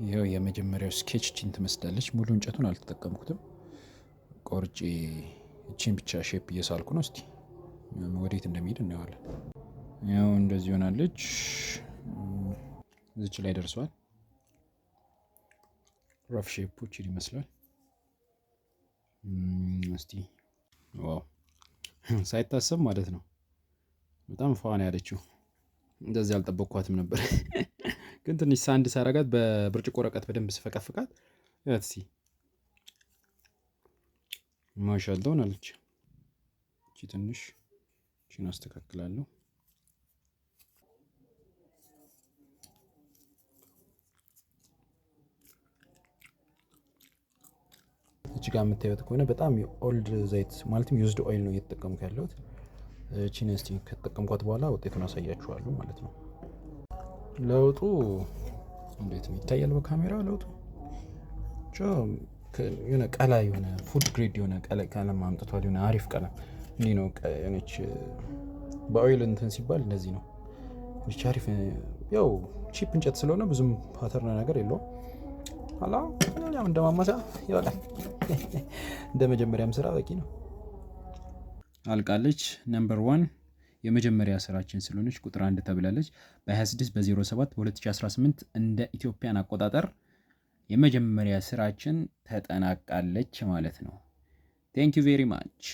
ይኸው የመጀመሪያው ስኬች ቺን ትመስላለች። ሙሉ እንጨቱን አልተጠቀምኩትም። ቆርጬ እቺን ብቻ ሼፕ እየሳልኩ ነው። እስቲ ወዴት እንደሚሄድ እናየዋለን። ያው እንደዚህ ሆናለች። እዚች ላይ ደርሷል። ረፍ ሼፑ ቺን ይመስላል። እስቲ ዋው ሳይታሰብ ማለት ነው። በጣም ፋን ያለችው እንደዚህ አልጠበቅኳትም ነበር። ግን ትንሽ ሳንድ ሳረጋት በብርጭቆ ወረቀት በደንብ ስፈቀፍቃት ያት ሲ ማሻአላ ሆናለች። እቺ ትንሽ እቺን አስተካክላለሁ። እቺ ጋር የምታዩት ከሆነ በጣም ኦልድ ዘይት ማለትም ዩዝድ ኦይል ነው እየተጠቀምኩ ያለሁት። እቺን እስቲ ከተጠቀምኳት በኋላ ውጤቱን አሳያችኋለሁ ማለት ነው። ለውጡ እንዴት ነው ይታያል በካሜራ? ለውጡ የሆነ ቀላ የሆነ ፉድ ግሬድ የሆነ ቀለም አምጥቷል። የሆነ አሪፍ ቀለም እንዲህ ነው የሆነች በኦይል እንትን ሲባል እንደዚህ ነው። ብቻ አሪፍ ያው ቺፕ እንጨት ስለሆነ ብዙም ፓተርን ነገር የለውም። ኋላ ያው እንደማማሳ ይበቃል። እንደ መጀመሪያም ስራ በቂ ነው። አልቃለች። ነምበር 1 የመጀመሪያ ስራችን ስለሆነች ቁጥር 1 ተብላለች። በ26/07 በ2018 እንደ ኢትዮጵያን አቆጣጠር የመጀመሪያ ስራችን ተጠናቃለች ማለት ነው። ቴንክ ዩ ቬሪ ማች